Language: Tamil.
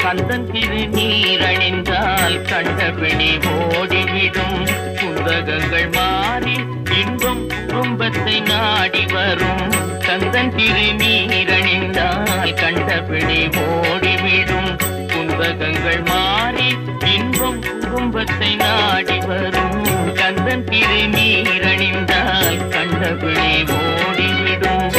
கந்தன் திருநீரணிந்தால் கண்டபிணி ஓடிவிடும். குந்தகங்கள் மாறி இன்பம் குடும்பத்தை நாடி வரும். கந்தன் திருநீரணிந்தால் கண்டபிணி ஓடிவிடும். குந்தகங்கள் மாறி இன்பம் குடும்பத்தை நாடி வரும். கந்தன் திருநீரணிந்தால் கண்டபிணி ஓடிவிடும்.